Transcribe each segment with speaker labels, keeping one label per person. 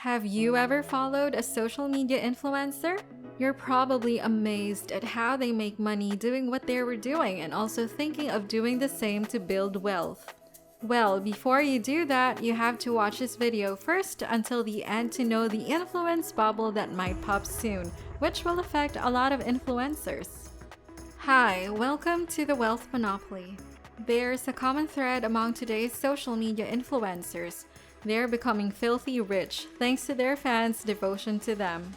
Speaker 1: Have you ever followed a social media influencer? You're probably amazed at how they make money doing what they were doing and also thinking of doing the same to build wealth. Well, before you do that, you have to watch this video first until the end to know the influence bubble that might pop soon, which will affect a lot of influencers. Hi, welcome to the Wealth Monopoly. There's a common thread among today's social media influencers. They're becoming filthy rich thanks to their fans' devotion to them.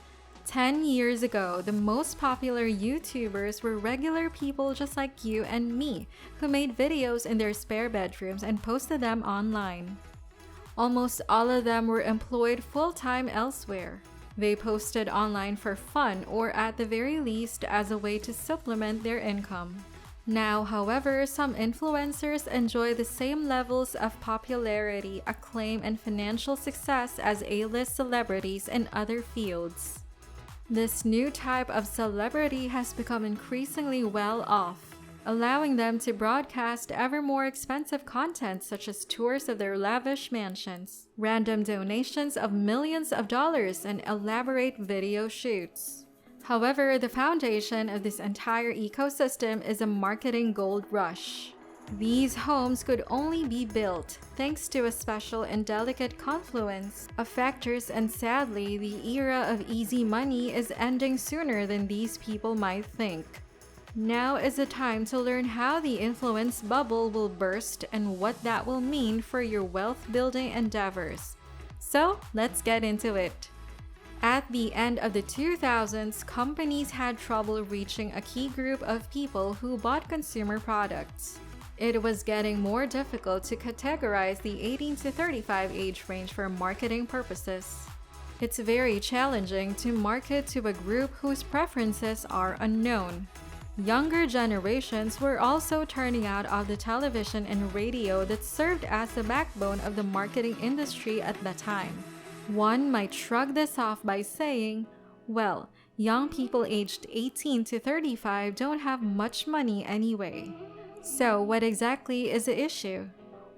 Speaker 1: 10 years ago, the most popular YouTubers were regular people just like you and me, who made videos in their spare bedrooms and posted them online. Almost all of them were employed full-time elsewhere. They posted online for fun or at the very least as a way to supplement their income. Now, however, some influencers enjoy the same levels of popularity, acclaim, and financial success as A-list celebrities in other fields. This new type of celebrity has become increasingly well off, allowing them to broadcast ever more expensive content such as tours of their lavish mansions, random donations of millions of dollars, and elaborate video shoots. However, the foundation of this entire ecosystem is a marketing gold rush. These homes could only be built thanks to a special and delicate confluence of factors, and sadly, the era of easy money is ending sooner than these people might think. Now is the time to learn how the influence bubble will burst and what that will mean for your wealth building endeavors. So, let's get into it. At the end of the 2000s, companies had trouble reaching a key group of people who bought consumer products. It was getting more difficult to categorize the 18 to 35 age range for marketing purposes. It's very challenging to market to a group whose preferences are unknown. Younger generations were also turning out of the television and radio that served as the backbone of the marketing industry at the time. One might shrug this off by saying, well, young people aged 18 to 35 don't have much money anyway. So what exactly is the issue?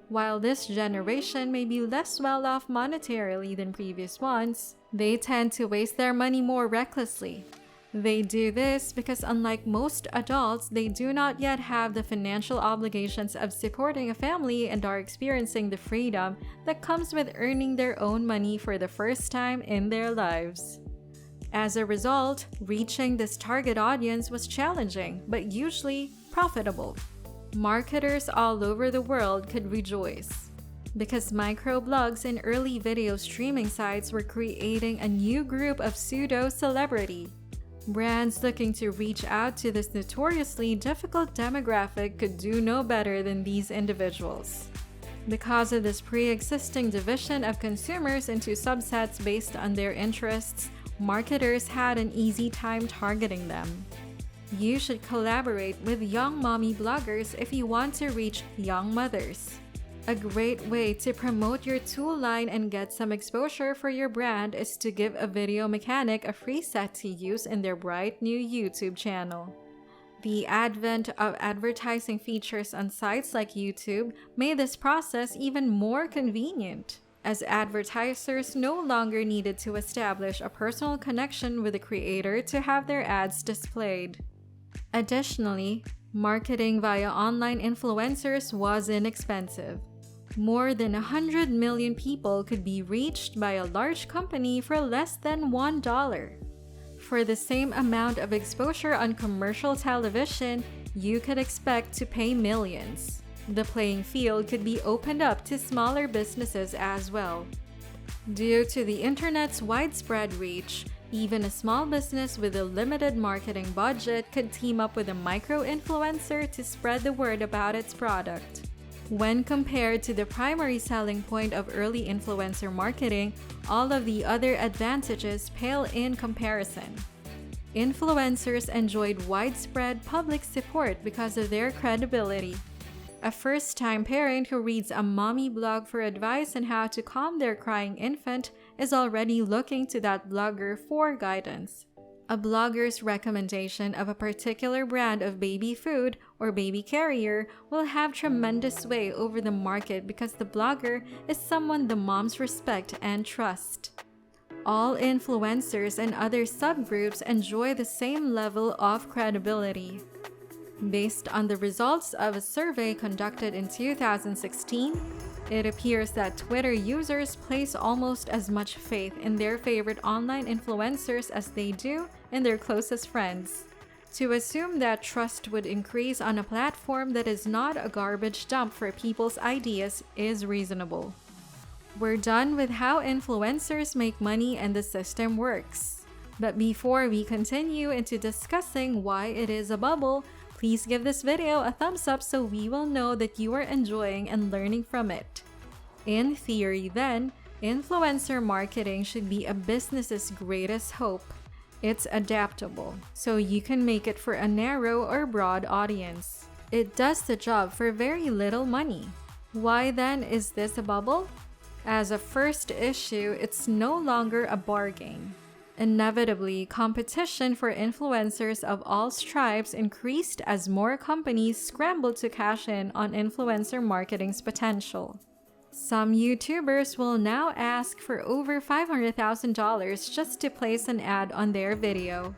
Speaker 1: While this generation may be less well off monetarily than previous ones, they tend to waste their money more recklessly. They do this because unlike most adults, they do not yet have the financial obligations of supporting a family and are experiencing the freedom that comes with earning their own money for the first time in their lives. As a result, reaching this target audience was challenging, but usually profitable. Marketers all over the world could rejoice, because microblogs and early video streaming sites were creating a new group of pseudo-celebrity. Brands looking to reach out to this notoriously difficult demographic could do no better than these individuals. Because of this pre-existing division of consumers into subsets based on their interests, marketers had an easy time targeting them. You should collaborate with young mommy bloggers if you want to reach young mothers. A great way to promote your tool line and get some exposure for your brand is to give a video mechanic a free set to use in their bright new YouTube channel. The advent of advertising features on sites like YouTube made this process even more convenient, as advertisers no longer needed to establish a personal connection with the creator to have their ads displayed. Additionally, marketing via online influencers was inexpensive. More than 100 million people could be reached by a large company for less than $1. For the same amount of exposure on commercial television, you could expect to pay millions. The playing field could be opened up to smaller businesses as well. Due to the internet's widespread reach, even a small business with a limited marketing budget could team up with a micro-influencer to spread the word about its product. When compared to the primary selling point of early influencer marketing, all of the other advantages pale in comparison. Influencers enjoyed widespread public support because of their credibility. A first-time parent who reads a mommy blog for advice on how to calm their crying infant is already looking to that blogger for guidance. A blogger's recommendation of a particular brand of baby food or baby carrier will have tremendous sway over the market because the blogger is someone the moms respect and trust. All influencers and other subgroups enjoy the same level of credibility. Based on the results of a survey conducted in 2016, it appears that Twitter users place almost as much faith in their favorite online influencers as they do in their closest friends. To assume that trust would increase on a platform that is not a garbage dump for people's ideas is reasonable. We're done with how influencers make money and the system works. But before we continue into discussing why it is a bubble, please give this video a thumbs up so we will know that you are enjoying and learning from it. In theory then, influencer marketing should be a business's greatest hope. It's adaptable, so you can make it for a narrow or broad audience. It does the job for very little money. Why then is this a bubble? As a first issue, it's no longer a bargain. Inevitably, competition for influencers of all stripes increased as more companies scrambled to cash in on influencer marketing's potential. Some YouTubers will now ask for over $500,000 just to place an ad on their video.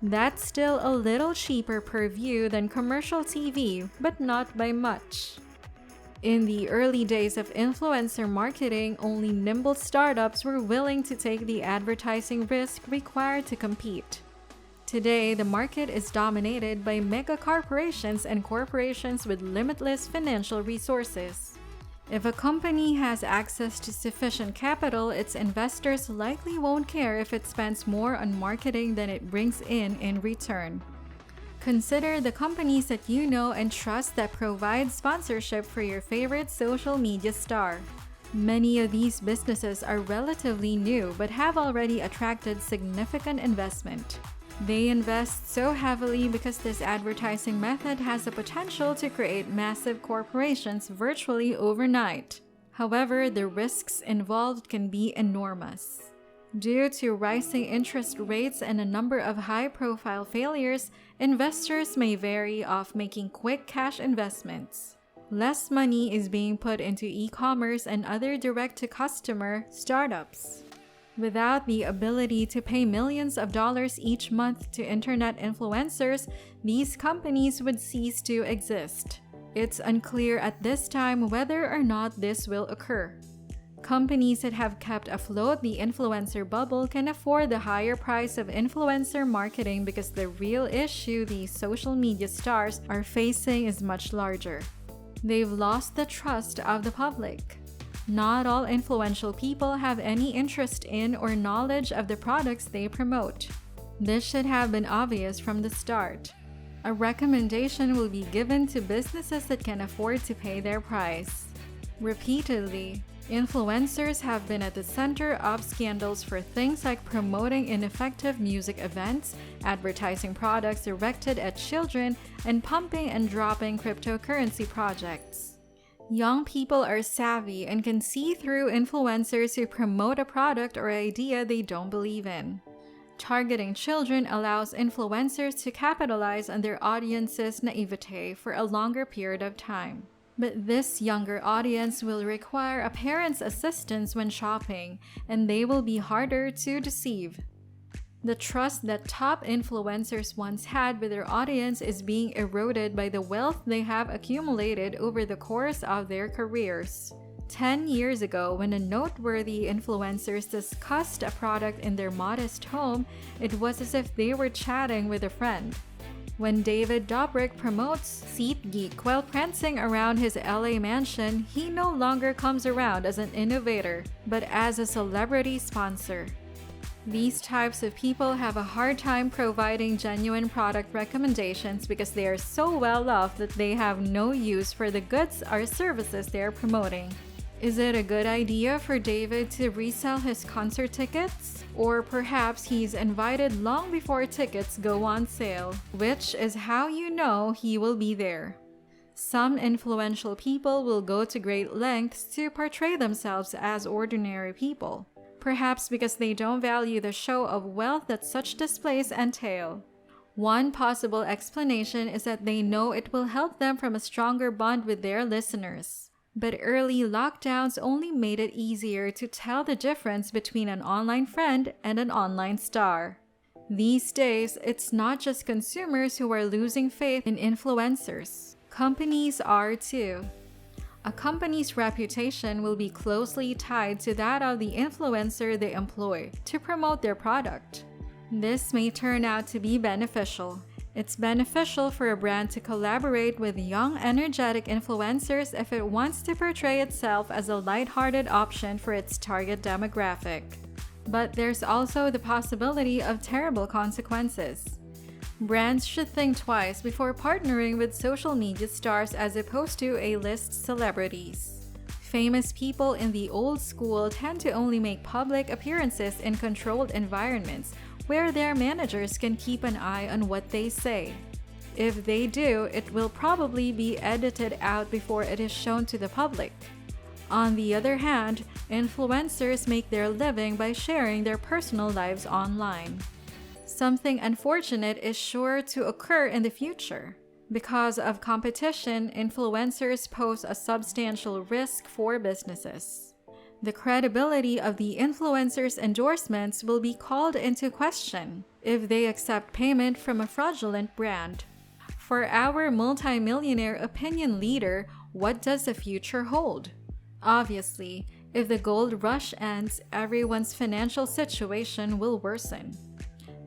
Speaker 1: That's still a little cheaper per view than commercial TV, but not by much. In the early days of influencer marketing, only nimble startups were willing to take the advertising risk required to compete. Today, the market is dominated by mega corporations and corporations with limitless financial resources. If a company has access to sufficient capital, its investors likely won't care if it spends more on marketing than it brings in return. Consider the companies that you know and trust that provide sponsorship for your favorite social media star. Many of these businesses are relatively new but have already attracted significant investment. They invest so heavily because this advertising method has the potential to create massive corporations virtually overnight. However, the risks involved can be enormous. Due to rising interest rates and a number of high-profile failures, investors may vary off making quick cash investments. Less money is being put into e-commerce and other direct-to-customer startups. Without the ability to pay millions of dollars each month to internet influencers, these companies would cease to exist. It's unclear at this time whether or not this will occur. Companies that have kept afloat the influencer bubble can afford the higher price of influencer marketing because the real issue these social media stars are facing is much larger. They've lost the trust of the public. Not all influential people have any interest in or knowledge of the products they promote. This should have been obvious from the start. A recommendation will be given to businesses that can afford to pay their price. Repeatedly, influencers have been at the center of scandals for things like promoting ineffective music events, advertising products directed at children, and pumping and dropping cryptocurrency projects. Young people are savvy and can see through influencers who promote a product or idea they don't believe in. Targeting children allows influencers to capitalize on their audience's naivete for a longer period of time. But this younger audience will require a parent's assistance when shopping, and they will be harder to deceive. The trust that top influencers once had with their audience is being eroded by the wealth they have accumulated over the course of their careers. 10 years ago, when a noteworthy influencers discussed a product in their modest home, it was as if they were chatting with a friend. When David Dobrik promotes SeatGeek while prancing around his LA mansion, he no longer comes around as an innovator, but as a celebrity sponsor. These types of people have a hard time providing genuine product recommendations because they are so well off that they have no use for the goods or services they are promoting. Is it a good idea for David to resell his concert tickets? Or perhaps he's invited long before tickets go on sale, which is how you know he will be there. Some influential people will go to great lengths to portray themselves as ordinary people, perhaps because they don't value the show of wealth that such displays entail. One possible explanation is that they know it will help them from a stronger bond with their listeners. But early lockdowns only made it easier to tell the difference between an online friend and an online star. These days, it's not just consumers who are losing faith in influencers. Companies are too. A company's reputation will be closely tied to that of the influencer they employ to promote their product. This may turn out to be beneficial. It's beneficial for a brand to collaborate with young, energetic influencers if it wants to portray itself as a lighthearted option for its target demographic. But there's also the possibility of terrible consequences. Brands should think twice before partnering with social media stars as opposed to A-list celebrities. Famous people in the old school tend to only make public appearances in controlled environments where their managers can keep an eye on what they say. If they do, it will probably be edited out before it is shown to the public. On the other hand, influencers make their living by sharing their personal lives online. Something unfortunate is sure to occur in the future. Because of competition, influencers pose a substantial risk for businesses. The credibility of the influencers' endorsements will be called into question if they accept payment from a fraudulent brand. For our multimillionaire opinion leader, what does the future hold? Obviously, if the gold rush ends, everyone's financial situation will worsen.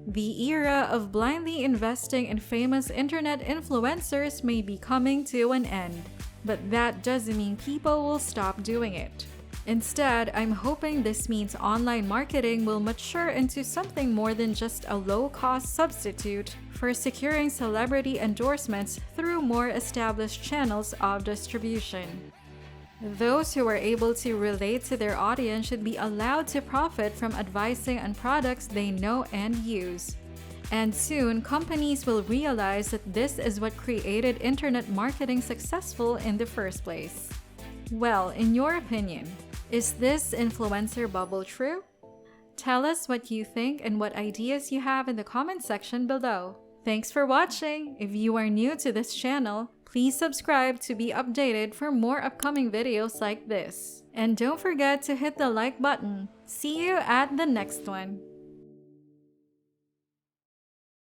Speaker 1: The era of blindly investing in famous internet influencers may be coming to an end, but that doesn't mean people will stop doing it. Instead, I'm hoping this means online marketing will mature into something more than just a low-cost substitute for securing celebrity endorsements through more established channels of distribution. Those who are able to relate to their audience should be allowed to profit from advising on products they know and use. And soon, companies will realize that this is what created internet marketing successful in the first place. Well, in your opinion, is this influencer bubble true? Tell us what you think and what ideas you have in the comment section below. Thanks for watching! If you are new to this channel, please subscribe to be updated for more upcoming videos like this. And don't forget to hit the like button. See you at the next one!